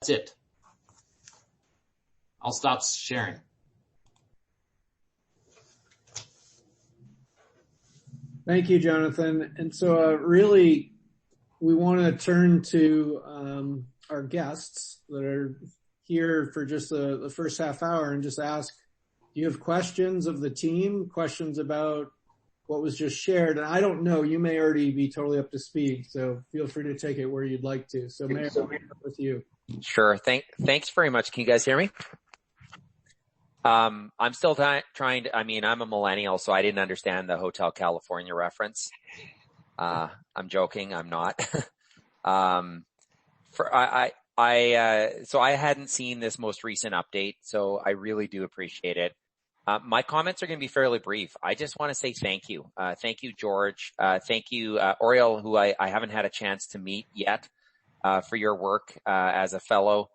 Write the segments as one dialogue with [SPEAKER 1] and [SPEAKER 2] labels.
[SPEAKER 1] it. I'll stop sharing.
[SPEAKER 2] Thank you, Jonathan. And so really, we want to turn to our guests that are here for just the first half hour and just ask, do you have questions of the team, questions about what was just shared? And I don't know, you may already be totally up to speed, so feel free to take it where you'd like to. So Mayor, I'll start with you.
[SPEAKER 3] Sure. Thanks very much. Can you guys hear me? I'm still trying to, I'm a millennial, so I didn't understand the Hotel California reference. I'm joking. I'm not. So I hadn't seen this most recent update, so I really do appreciate it. My comments are going to be fairly brief. I just want to say thank you. Thank you, George. Thank you, Oriel, who I haven't had a chance to meet yet, for your work, as a fellow.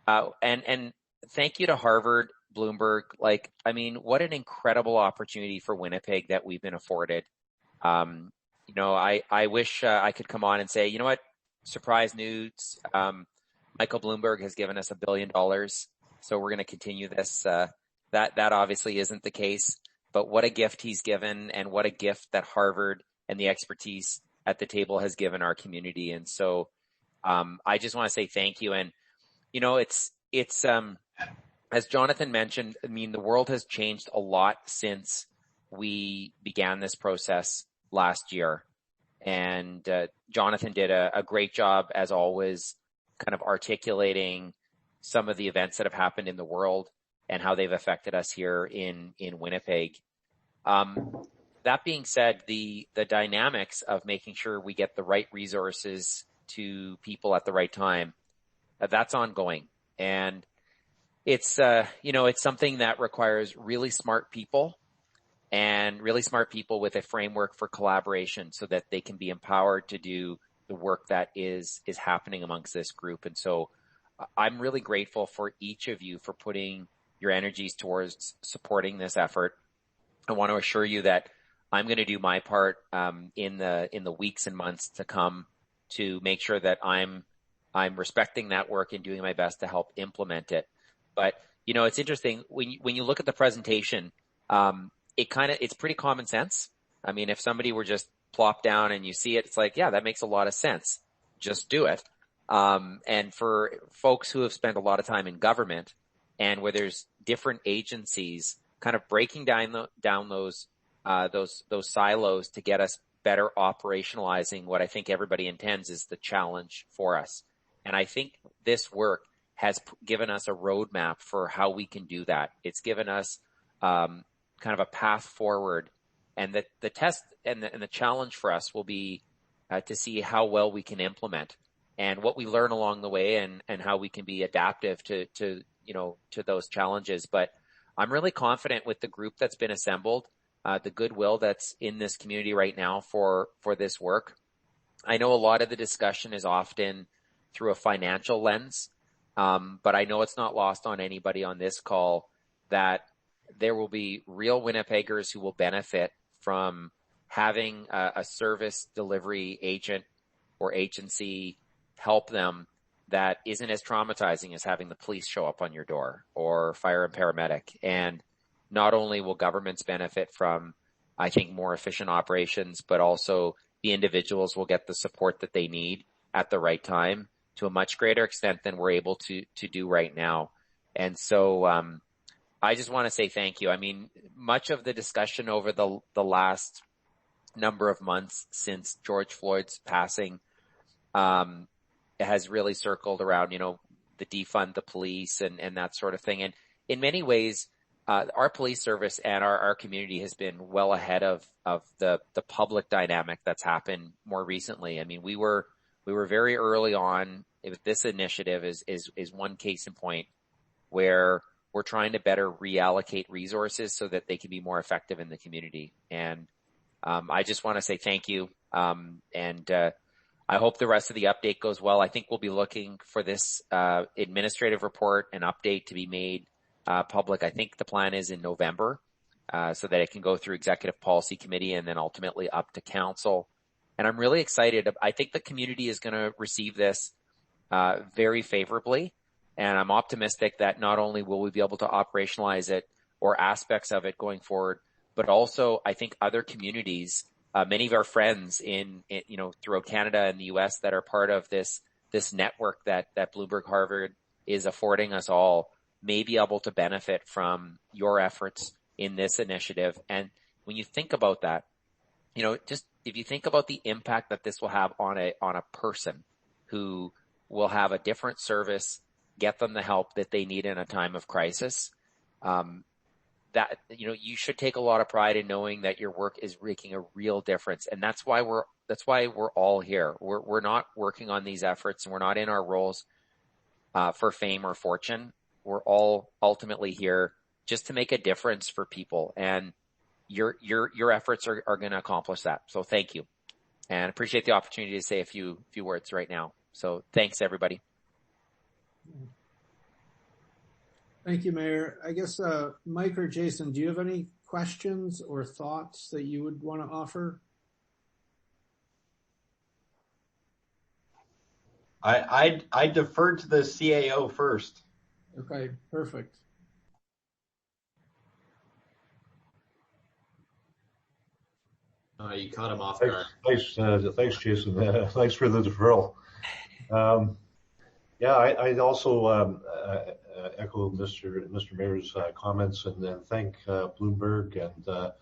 [SPEAKER 3] And thank you to Harvard, Bloomberg. What an incredible opportunity for Winnipeg that we've been afforded. I wish I could come on and say, you know what, surprise news. Michael Bloomberg has given us $1 billion, so we're going to continue this. That obviously isn't the case, but what a gift he's given, and what a gift that Harvard and the expertise at the table has given our community. And so, I just want to say thank you. And, it's as Jonathan mentioned, the world has changed a lot since we began this process last year. And Jonathan did a great job, as always, kind of articulating some of the events that have happened in the world and how they've affected us here in Winnipeg. That being said, the dynamics of making sure we get the right resources to people at the right time, that's ongoing. And it's something that requires really smart people, and really smart people with a framework for collaboration so that they can be empowered to do the work that is happening amongst this group. And so I'm really grateful for each of you for putting your energies towards supporting this effort. I want to assure you that I'm going to do my part in the weeks and months to come to make sure that I'm respecting that work and doing my best to help implement it. But it's interesting when you look at the presentation, it's pretty common sense. If somebody were just plop down and you see it, it's like, yeah, that makes a lot of sense. Just do it. And for folks who have spent a lot of time in government, and where there's different agencies, kind of breaking down those silos to get us better operationalizing what I think everybody intends is the challenge for us. And I think this work has given us a roadmap for how we can do that. It's given us kind of a path forward, and the test and the challenge for us will be to see how well we can implement and what we learn along the way, and how we can be adaptive to those challenges. But I'm really confident with the group that's been assembled, the goodwill that's in this community right now for this work. I know a lot of the discussion is often through a financial lens, but I know it's not lost on anybody on this call that there will be real Winnipeggers who will benefit from having a service delivery agent or agency help them that isn't as traumatizing as having the police show up on your door or fire and paramedic. And not only will governments benefit from, I think, more efficient operations, but also the individuals will get the support that they need at the right time to a much greater extent than we're able to do right now. And so I just want to say thank you. Much of the discussion over the last number of months since George Floyd's passing has really circled around, the defund the police and that sort of thing. And in many ways, our police service and our community has been well ahead of the public dynamic that's happened more recently. We were very early on. This initiative is one case in point where we're trying to better reallocate resources so that they can be more effective in the community. And I just want to say thank you. And I hope the rest of the update goes well. I think we'll be looking for this administrative report and update to be made public. I think the plan is in November, so that it can go through Executive Policy Committee and then ultimately up to Council. And I'm really excited. I think the community is going to receive this very favorably. And I'm optimistic that not only will we be able to operationalize it or aspects of it going forward, but also I think other communities, many of our friends throughout Canada and the US that are part of this network that Bloomberg Harvard is affording us all may be able to benefit from your efforts in this initiative. And when you think about that, just if you think about the impact that this will have on a person who will have a different service, get them the help that they need in a time of crisis, you should take a lot of pride in knowing that your work is making a real difference. And that's why we're all here. We're not working on these efforts, and we're not in our roles for fame or fortune. We're all ultimately here just to make a difference for people, and your efforts are going to accomplish that. So thank you, and appreciate the opportunity to say a few words right now. So thanks, everybody.
[SPEAKER 2] Thank you, Mayor. I guess Mike or Jason, do you have any questions or thoughts that you would want to offer?
[SPEAKER 1] I deferred to the CAO first.
[SPEAKER 2] Okay, perfect.
[SPEAKER 4] You caught him off guard.
[SPEAKER 5] Thanks, Jason. Thanks for the deferral. I'd also echo Mr. Mayor's comments and then thank Bloomberg and the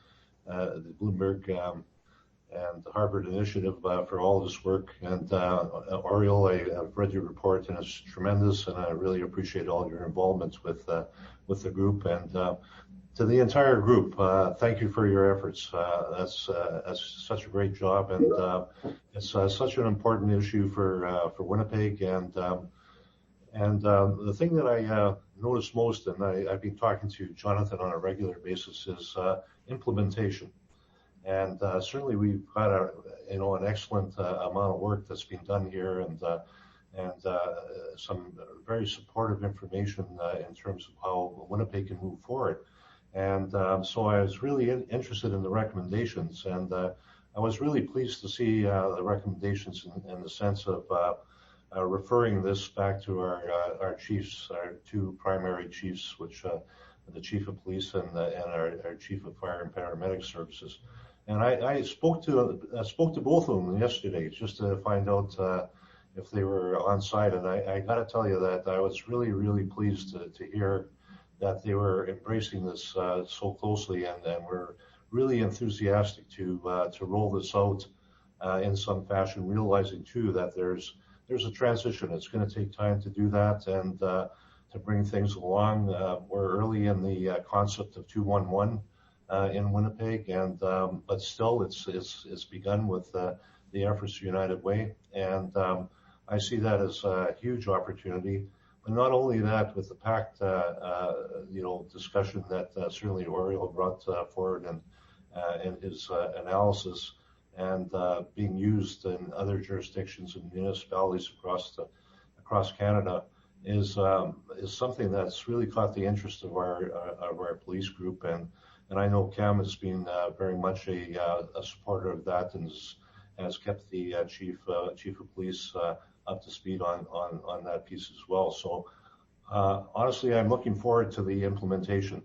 [SPEAKER 5] Bloomberg and the Harvard Initiative for all this work. And Oriel, I've read your report and it's tremendous, and I really appreciate all your involvement with the group. And to the entire group, thank you for your efforts. That's such a great job, and it's such an important issue for Winnipeg. And the thing that I notice most, and I've been talking to Jonathan on a regular basis, is implementation. And certainly we've got an excellent amount of work that's been done here, and some very supportive information in terms of how Winnipeg can move forward. And so I was really interested in the recommendations, and I was really pleased to see the recommendations in the sense of referring this back to our chiefs, our two primary chiefs, which the chief of police and our chief of fire and paramedic services. And I spoke to both of them yesterday just to find out if they were on site. And I got to tell you that I was really, really pleased to hear that they were embracing this so closely, and were really enthusiastic to roll this out in some fashion, realizing too that there's a transition. It's going to take time to do that and to bring things along. We're early in the concept of 211 in Winnipeg, and but still it's begun with the efforts of United Way, and I see that as a huge opportunity. But not only that, with the PACT discussion that certainly Oriel brought forward and his analysis, and being used in other jurisdictions and municipalities across Canada is something that's really caught the interest of our police group, and I know Cam has been very much a supporter of that, and has kept the chief of police up to speed on that piece as well. So honestly, I'm looking forward to the implementation.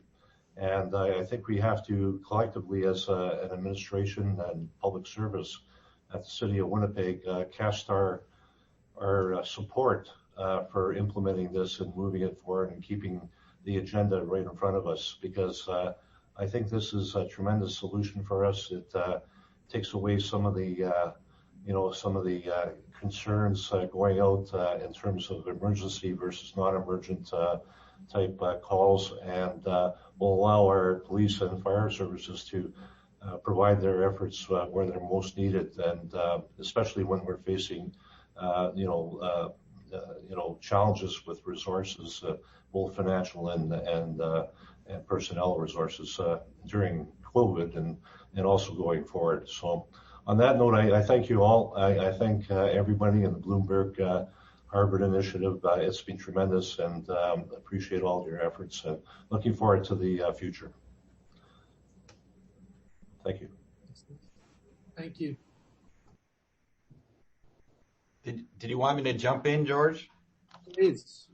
[SPEAKER 5] And I think we have to collectively, as an administration and public service at the City of Winnipeg, cast our support for implementing this and moving it forward and keeping the agenda right in front of us, because I think this is a tremendous solution for us. It takes away some of the concerns going out in terms of emergency versus non-emergent type calls, and will allow our police and fire services to provide their efforts where they're most needed, and especially when we're facing challenges with resources, both financial and personnel resources during COVID and also going forward. So on that note, I thank you all. I thank everybody in the Bloomberg Harvard Initiative. It's been tremendous, and appreciate all of your efforts, and looking forward to the future. Thank you.
[SPEAKER 2] Thank you.
[SPEAKER 1] Did you want me to jump in, George?
[SPEAKER 2] Please.